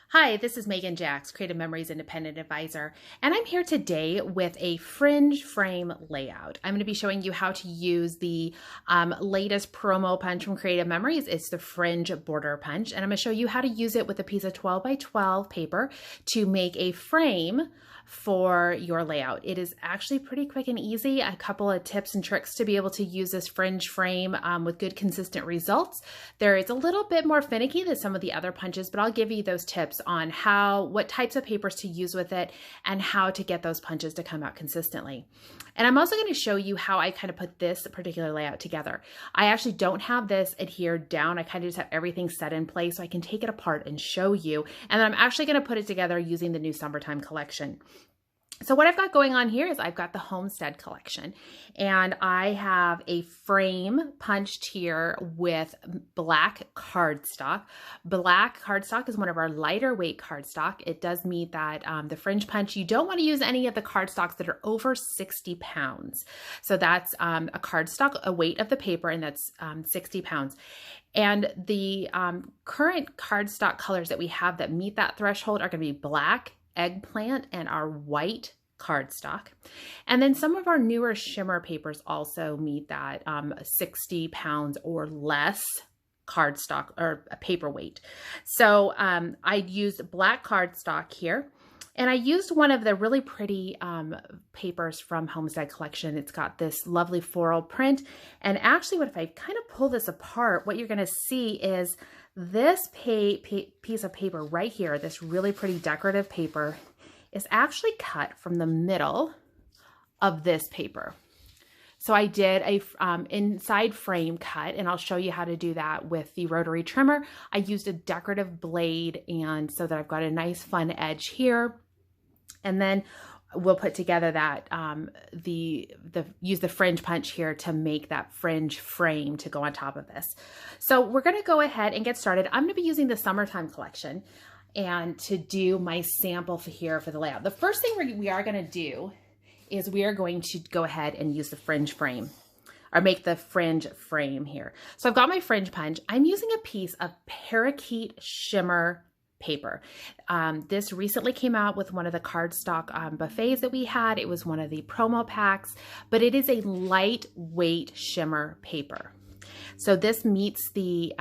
Hi, this is Megan Jacks, Creative Memories Independent Advisor, and I'm here today with a fringe frame layout. I'm going to be showing you how to use the latest promo punch from Creative Memories. It's the Fringe border punch, and I'm going to show you how to use it with a piece of 12 by 12 paper to make a frame for your layout. It is actually pretty quick and easy. A couple of tips and tricks to be able to use this fringe frame with good consistent results. There is a little bit more finicky than some of the other punches, but I'll give you those tips on what types of papers to use with it and how to get those punches to come out consistently. And I'm also going to show you how I kind of put this particular layout together. I actually don't have this adhered down. I kind of just have everything set in place so I can take it apart and show you. And then I'm actually going to put it together using the new summertime collection. So what I've got going on here is I've got the Homestead collection, and I have a frame punched here with black cardstock. Black cardstock is one of our lighter weight cardstock. It does mean that the fringe punch, you don't want to use any of the cardstocks that are over 60 pounds. So that's a cardstock, a weight of the paper, and that's 60 pounds. And the current cardstock colors that we have that meet that threshold are going to be black, eggplant, and our white cardstock. And then some of our newer shimmer papers also meet that 60 pounds or less cardstock or a paper weight. So I used black cardstock here, and I used one of the really pretty papers from Homestead collection. It's got this lovely floral print. And actually, if I kind of pull this apart, what you're going to see is this piece of paper right here, this really pretty decorative paper, is actually cut from the middle of this paper. So I did a inside frame cut, and I'll show you how to do that with the rotary trimmer. I used a decorative blade, and so that I've got a nice fun edge here. And then we'll put together that, use the fringe punch here to make that fringe frame to go on top of this. So we're gonna go ahead and get started. I'm gonna be using the summertime collection and to do my sample for here for the layout. The first thing we are gonna do is we are going to go ahead and use the fringe frame, or make the fringe frame here. So I've got my fringe punch. I'm using a piece of parakeet shimmer paper. This recently came out with one of the cardstock buffets that we had. It was one of the promo packs, but it is a lightweight shimmer paper. So this meets the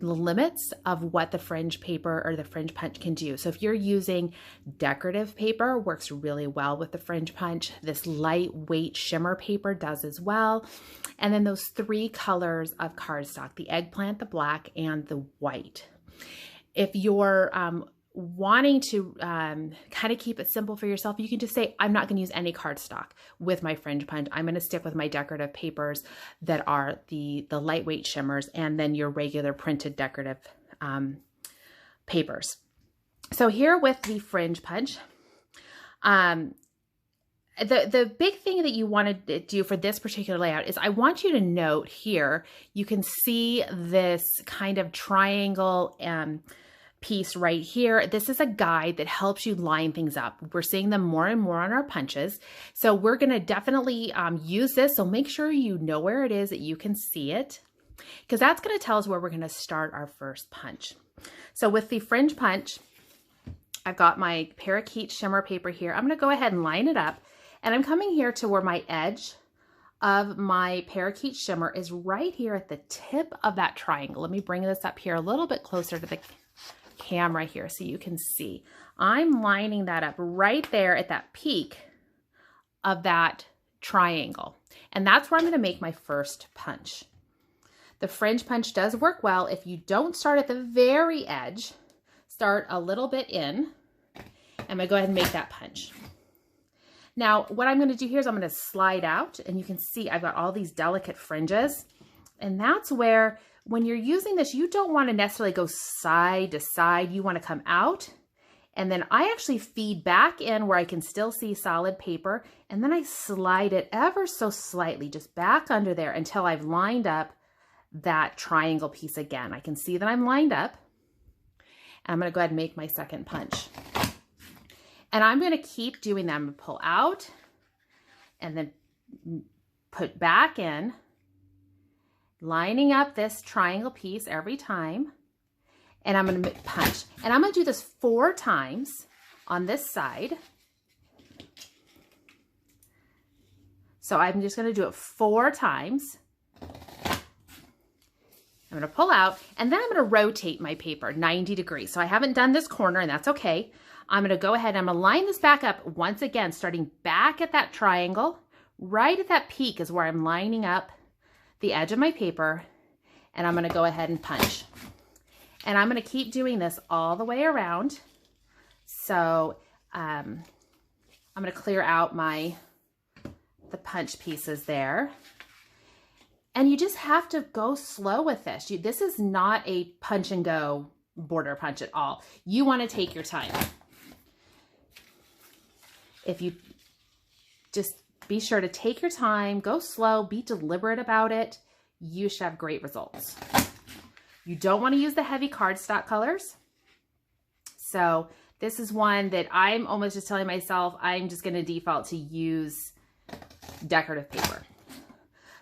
limits of what the fringe paper or the fringe punch can do. So if you're using decorative paper, works really well with the fringe punch. This lightweight shimmer paper does as well. And then those three colors of cardstock, the eggplant, the black, and the white. If you're wanting to kind of keep it simple for yourself, you can just say, I'm not going to use any cardstock with my fringe punch. I'm going to stick with my decorative papers that are the lightweight shimmers, and then your regular printed decorative papers. So here with the fringe punch, the big thing that you want to do for this particular layout is I want you to note here, you can see this kind of triangle piece right here. This is a guide that helps you line things up. We're seeing them more and more on our punches. So we're going to definitely use this. So make sure you know where it is, that you can see it, because that's going to tell us where we're going to start our first punch. So with the fringe punch, I've got my parakeet shimmer paper here. I'm going to go ahead and line it up. And I'm coming here to where my edge of my parakeet shimmer is right here at the tip of that triangle. Let me bring this up here a little bit closer to the camera here so you can see. I'm lining that up right there at that peak of that triangle. And that's where I'm going to make my first punch. The fringe punch does work well if you don't start at the very edge. Start a little bit in. I'm going to go ahead and make that punch. Now, what I'm going to do here is I'm going to slide out, and you can see I've got all these delicate fringes. And that's where, when you're using this, you don't want to necessarily go side to side. You want to come out, and then I actually feed back in where I can still see solid paper, and then I slide it ever so slightly just back under there until I've lined up that triangle piece again. I can see that I'm lined up, and I'm going to go ahead and make my second punch. And I'm going to keep doing that. I'm going to pull out and then put back in, lining up this triangle piece every time. and I'm going to punch. And I'm going to do this 4 times on this side. So I'm just going to do it 4 times. I'm going to pull out, and then I'm going to rotate my paper 90 degrees. So I haven't done this corner, and that's okay. I'm going to go ahead and I'm going to line this back up once again, starting back at that triangle. Right at that peak is where I'm lining up the edge of my paper, and I'm going to go ahead and punch. And I'm going to keep doing this all the way around. So I'm going to clear out the punch pieces there. And you just have to go slow with this. This is not a punch and go border punch at all. You want to take your time. If you just be sure to take your time, go slow, be deliberate about it, you should have great results. You don't want to use the heavy cardstock colors. So this is one that I'm almost just telling myself I'm just going to default to use decorative paper.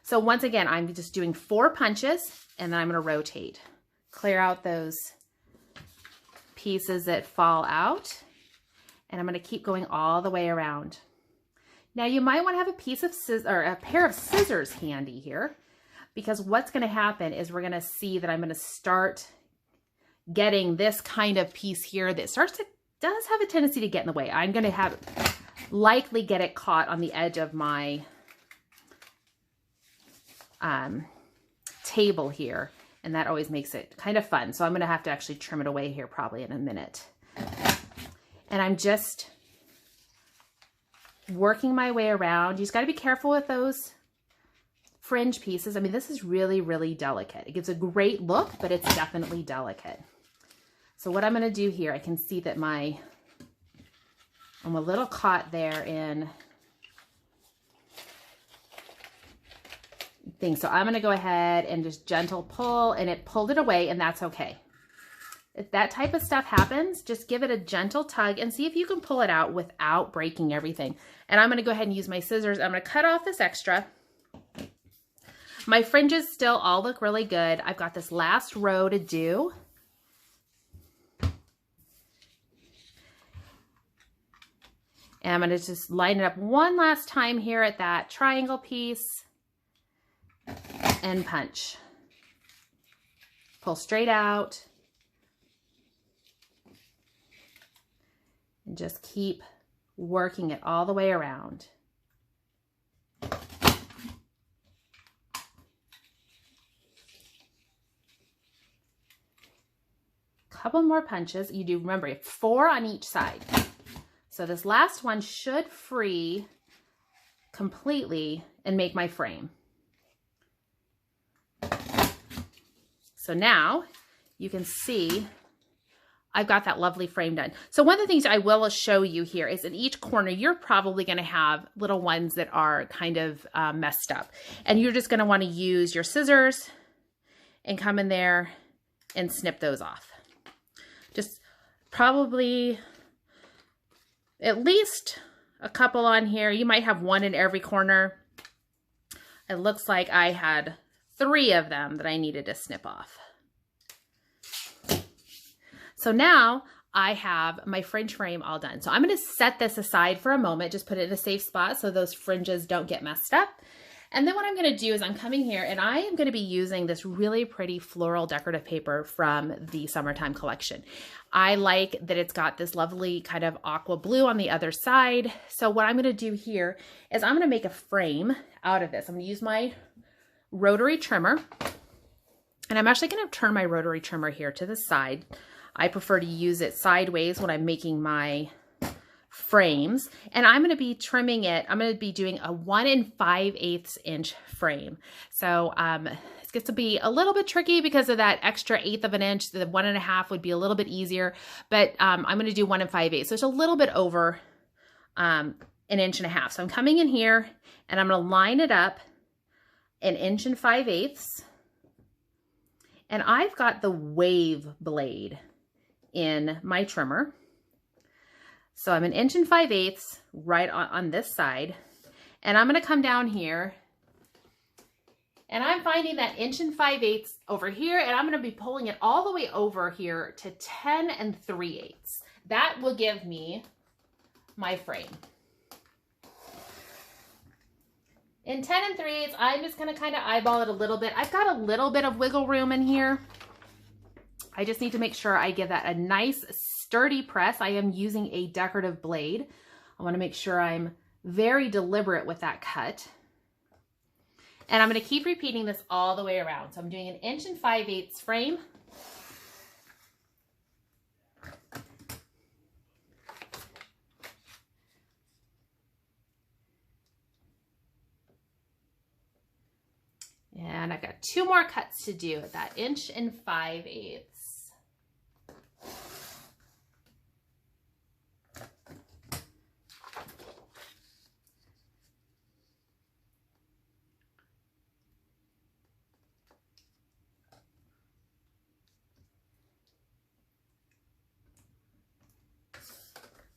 So once again, I'm just doing 4 punches, and then I'm going to rotate. Clear out those pieces that fall out, and I'm going to keep going all the way around. Now you might want to have a piece of scissors or a pair of scissors handy here, because what's going to happen is we're going to see that I'm going to start getting this kind of piece here that does have a tendency to get in the way. I'm going to likely get it caught on the edge of my table here, and that always makes it kind of fun. So I'm going to have to actually trim it away here probably in a minute. And I'm just working my way around. You just got to be careful with those fringe pieces. I mean, this is really, really delicate. It gives a great look, but it's definitely delicate. So what I'm going to do here, I can see that I'm a little caught there in thing. So I'm going to go ahead and just gentle pull, and it pulled it away, and that's okay. If that type of stuff happens, just give it a gentle tug and see if you can pull it out without breaking everything. And I'm going to go ahead and use my scissors. I'm going to cut off this extra. My fringes still all look really good. I've got this last row to do. And I'm going to just line it up one last time here at that triangle piece and punch. Pull straight out. And just keep working it all the way around. Couple more punches. You do, remember, 4 on each side. So this last one should free completely and make my frame. So now you can see I've got that lovely frame done. So one of the things I will show you here is in each corner, you're probably going to have little ones that are kind of messed up. And you're just going to want to use your scissors and come in there and snip those off. Just probably at least a couple on here. You might have 1 in every corner. It looks like I had 3 of them that I needed to snip off. So now I have my fringe frame all done. So I'm going to set this aside for a moment, just put it in a safe spot so those fringes don't get messed up. And then what I'm going to do is I'm coming here and I am going to be using this really pretty floral decorative paper from the summertime collection. I like that it's got this lovely kind of aqua blue on the other side. So what I'm going to do here is I'm going to make a frame out of this. I'm going to use my rotary trimmer, and I'm actually going to turn my rotary trimmer here to the side. I prefer to use it sideways when I'm making my frames, and I'm going to be trimming it. I'm going to be doing a 1 5/8 inch frame. So it gets to be a little bit tricky because of that extra 1/8 of an inch. The 1 1/2 would be a little bit easier, but I'm going to do 1 5/8. So it's a little bit over 1 1/2 inches. So I'm coming in here and I'm going to line it up 1 5/8 inches. And I've got the wave blade in my trimmer. So I'm 1 5/8 inches right on this side. And I'm going to come down here And I'm finding that 1 5/8 over here, and I'm going to be pulling it all the way over here to 10 3/8. That will give me my frame. In 10 3/8, I'm just going to kind of eyeball it a little bit. I've got a little bit of wiggle room in here. I just need to make sure I give that a nice sturdy press. I am using a decorative blade. I want to make sure I'm very deliberate with that cut. And I'm going to keep repeating this all the way around. So I'm doing an 1 5/8 frame. And I've got 2 more cuts to do at that 1 5/8.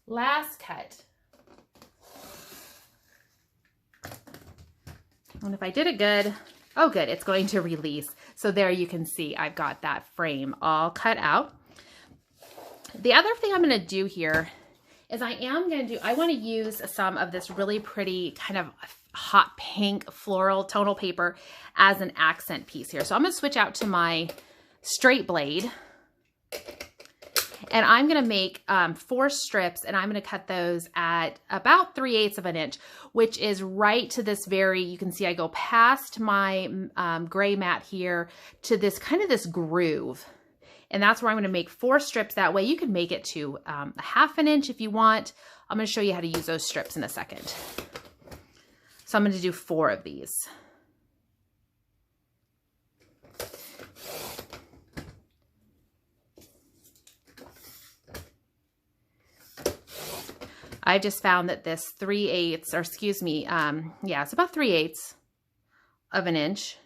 Last cut. And if I did it good, oh good, it's going to release. So there you can see I've got that frame all cut out. The other thing I'm going to do here is I want to use some of this really pretty kind of hot pink floral tonal paper as an accent piece here. So I'm going to switch out to my straight blade. And I'm going to make 4 strips, and I'm going to cut those at about 3/8 of an inch, which is right to this you can see I go past my gray mat here to this kind of this groove. And that's where I'm going to make 4 strips. That way you can make it to a 1/2 inch if you want. I'm going to show you how to use those strips in a second. So I'm going to do 4 of these. I just found that this 3/8, or excuse me, yeah, it's about 3/8 of an inch.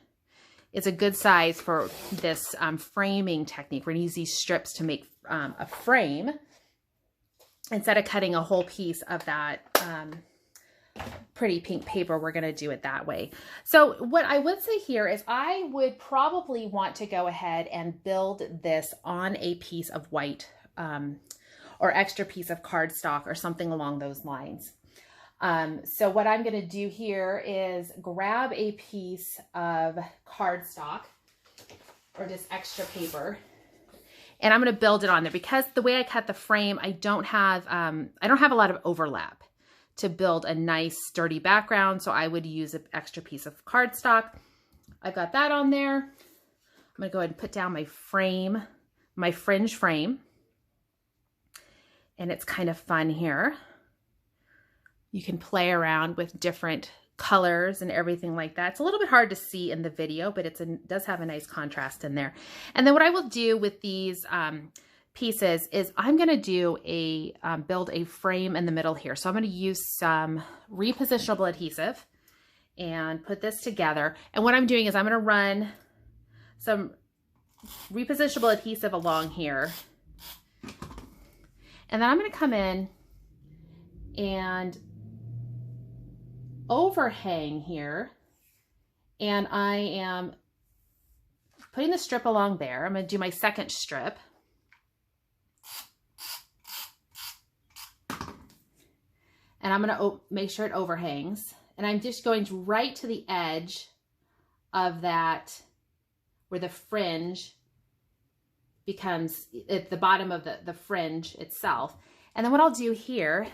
It's a good size for this framing technique. We're going to use these strips to make a frame instead of cutting a whole piece of that pretty pink paper. We're going to do it that way. So what I would say here is I would probably want to go ahead and build this on a piece of white or extra piece of cardstock or something along those lines. So what I'm going to do here is grab a piece of cardstock or just extra paper, and I'm going to build it on there because the way I cut the frame, I don't have a lot of overlap to build a nice sturdy background. So I would use an extra piece of cardstock. I've got that on there. I'm going to go ahead and put down my frame, my fringe frame. And it's kind of fun here. You can play around with different colors and everything like that. It's a little bit hard to see in the video, but it does have a nice contrast in there. And then what I will do with these pieces is I'm going to do build a frame in the middle here. So I'm going to use some repositionable adhesive and put this together. And what I'm doing is I'm going to run some repositionable adhesive along here. And then I'm going to come in and overhang here. And I am putting the strip along there. I'm going to do my second strip. And I'm going to make sure it overhangs. And I'm just going right to the edge of that where the fringe becomes at the bottom of the fringe itself. And then what I'll do here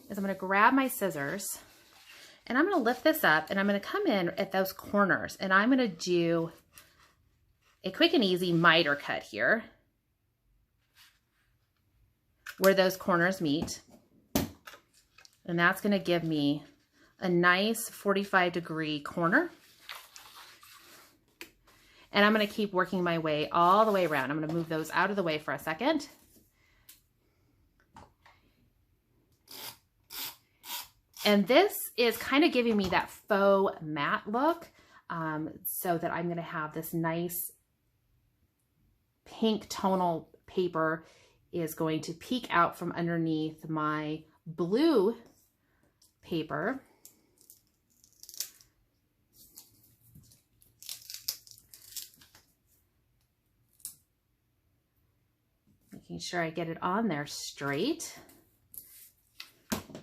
is I'm going to grab my scissors and I'm going to lift this up and I'm going to come in at those corners and I'm going to do a quick and easy miter cut here where those corners meet. And that's going to give me a nice 45-degree corner. And I'm going to keep working my way all the way around. I'm going to move those out of the way for a second. And this is kind of giving me that faux matte look so that I'm going to have this nice pink tonal paper is going to peek out from underneath my blue paper. Making sure I get it on there straight.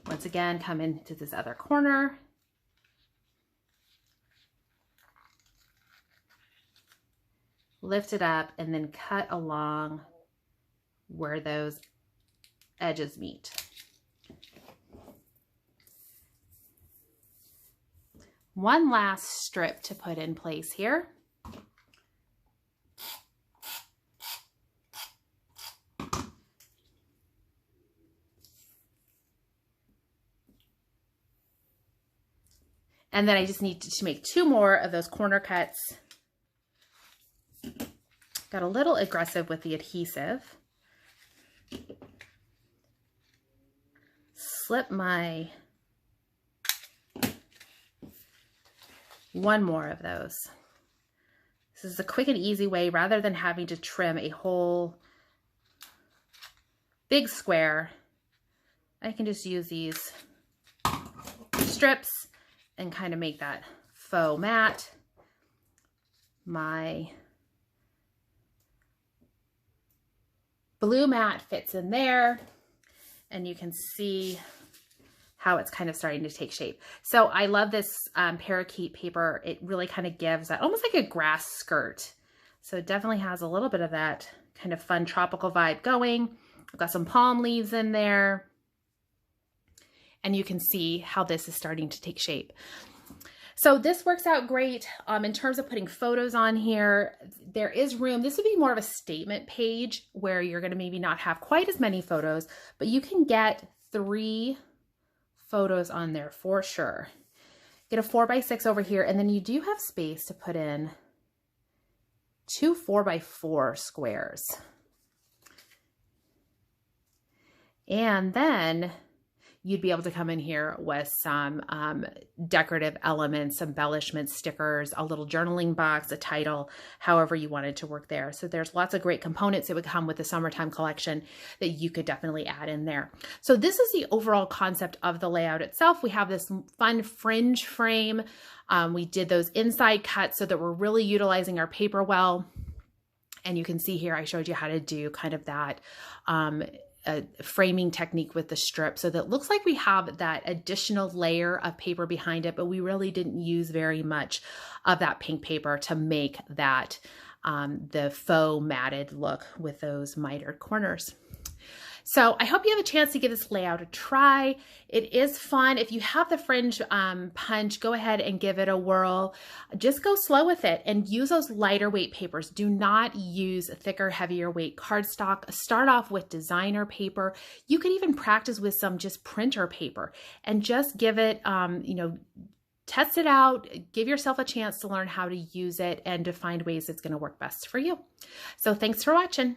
Once again, come into this other corner. Lift it up and then cut along where those edges meet. One last strip to put in place here. And then I just need to make 2 more of those corner cuts. Got a little aggressive with the adhesive. Slip my 1 more of those. This is a quick and easy way, rather than having to trim a whole big square. I can just use these strips and kind of make that faux mat. My blue mat fits in there, and you can see how it's kind of starting to take shape. So I love this parakeet paper. It really kind of gives that almost like a grass skirt. So it definitely has a little bit of that kind of fun tropical vibe going. I've got some palm leaves in there, and you can see how this is starting to take shape. So this works out great in terms of putting photos on here. There is room. This would be more of a statement page where you're going to maybe not have quite as many photos, but you can get 3 photos on there for sure. Get a 4x6 over here, and then you do have space to put in 2 4x4 squares. And then you'd be able to come in here with some decorative elements, embellishments, stickers, a little journaling box, a title, however you wanted to work there. So there's lots of great components that would come with the summertime collection that you could definitely add in there. So this is the overall concept of the layout itself. We have this fun fringe frame. We did those inside cuts so that we're really utilizing our paper well. And you can see here, I showed you how to do kind of that a framing technique with the strip, so that it looks like we have that additional layer of paper behind it, but we really didn't use very much of that pink paper to make that the faux matted look with those mitered corners. So I hope you have a chance to give this layout a try. It is fun. If you have the fringe punch, go ahead and give it a whirl. Just go slow with it and use those lighter weight papers. Do not use thicker, heavier weight cardstock. Start off with designer paper. You could even practice with some just printer paper and just give it, test it out, give yourself a chance to learn how to use it and to find ways it's going to work best for you. So thanks for watching.